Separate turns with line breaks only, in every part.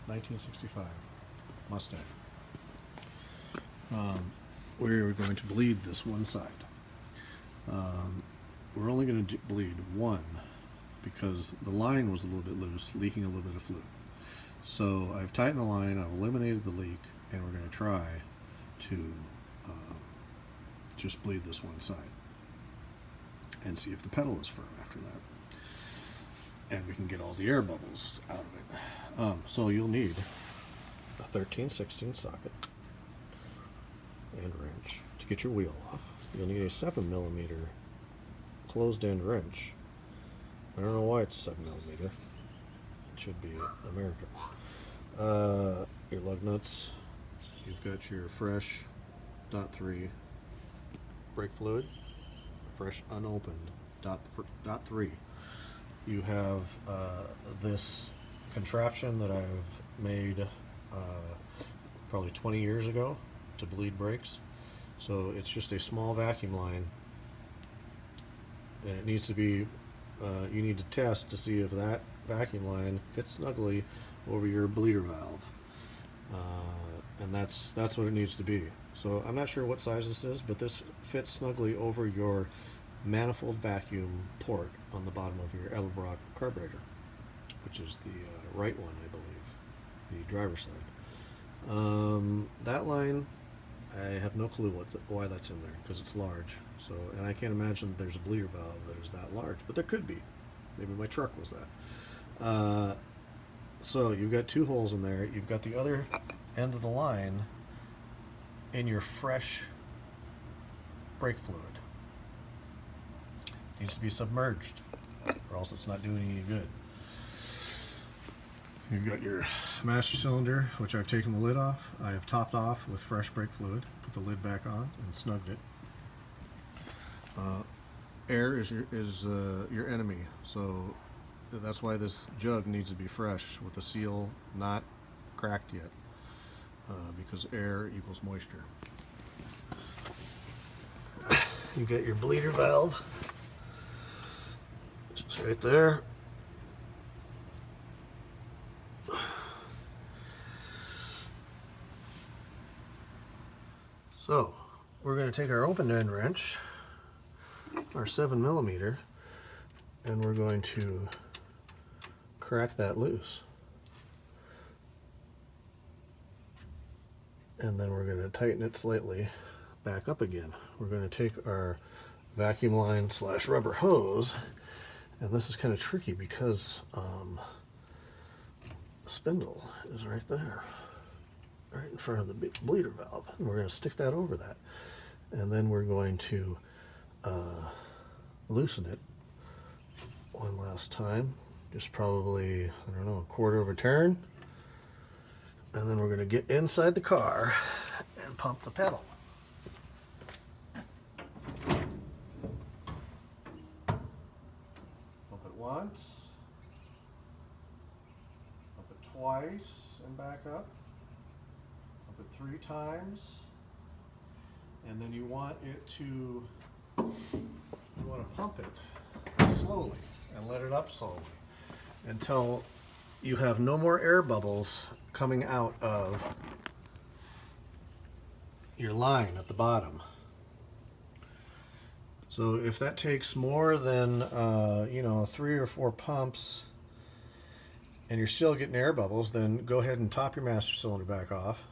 1965 Mustang. We're going to bleed this one side. We're only going to bleed one because the line was a little bit loose, leaking a little bit of fluid. So I've tightened the line, I've eliminated the leak, and we're going to try to just bleed this one side and see if the pedal is firm after that. And we can get all the air bubbles out of it. So you'll need a 13/16 socket and wrench to get your wheel off. You'll need a 7mm closed end wrench. I don't know why it's 7mm. It should be American. Your lug nuts. You've got your fresh .3 brake fluid, fresh unopened .3. You have this contraption that I've made probably 20 years ago to bleed brakes. So it's just a small vacuum line, and it needs to be you need to test to see if that vacuum line fits snugly over your bleeder valve, and that's what it needs to be. So I'm not sure what size this is, but this fits snugly over your manifold vacuum port on the bottom of your Edelbrock carburetor, which is the right one, I believe, the driver's side. That line, I have no clue why that's in there, because it's large. So, and I can't imagine there's a bleeder valve that is that large, but there could be. Maybe my truck was that. So you've got two holes in there. You've got the other end of the line in your fresh brake fluid. It needs to be submerged, or else it's not doing any good. You've got your master cylinder, which I've taken the lid off. I have topped off with fresh brake fluid, put the lid back on, and snugged it. Air is your enemy, so that's why this jug needs to be fresh with the seal not cracked yet, because air equals moisture. You get your bleeder valve, which is right there. So we're going to take our open end wrench, our 7mm, and we're going to crack that loose. And then we're going to tighten it slightly back up again. We're going to take our vacuum line / rubber hose, and this is kind of tricky because the spindle is right there, right in front of the bleeder valve, and we're going to stick that over that, and then we're going to loosen it one last time, just probably, I don't know, a quarter of a turn, and then we're going to get inside the car and pump the pedal. Pump it once, pump it twice and back up, pump it 3 times, and then you want to pump it slowly and let it up slowly until you have no more air bubbles coming out of your line at the bottom. So if that takes more than 3 or 4 pumps and you're still getting air bubbles, then go ahead and top your master cylinder back off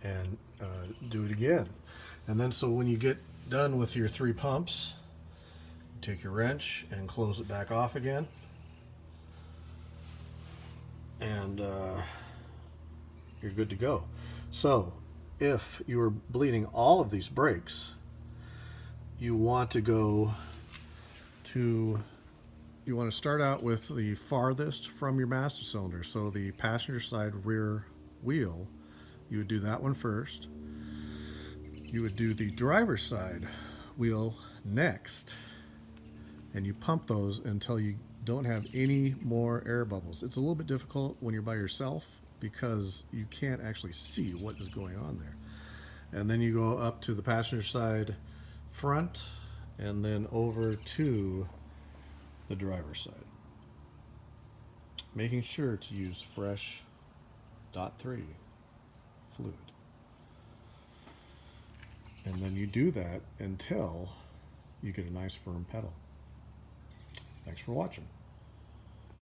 and do it again. And then so when you get done with your 3 pumps, take your wrench and close it back off again, and you're good to go. So if you're bleeding all of these brakes, you want to start out with the farthest from your master cylinder. So the passenger side rear wheel, you would do that one first. You would do the driver's side wheel next, and you pump those until you don't have any more air bubbles. It's a little bit difficult when you're by yourself because you can't actually see what is going on there. And then you go up to the passenger side front and then over to the driver's side. making sure to use fresh .3 fluid. And then you do that until you get a nice firm pedal. Thanks for watching.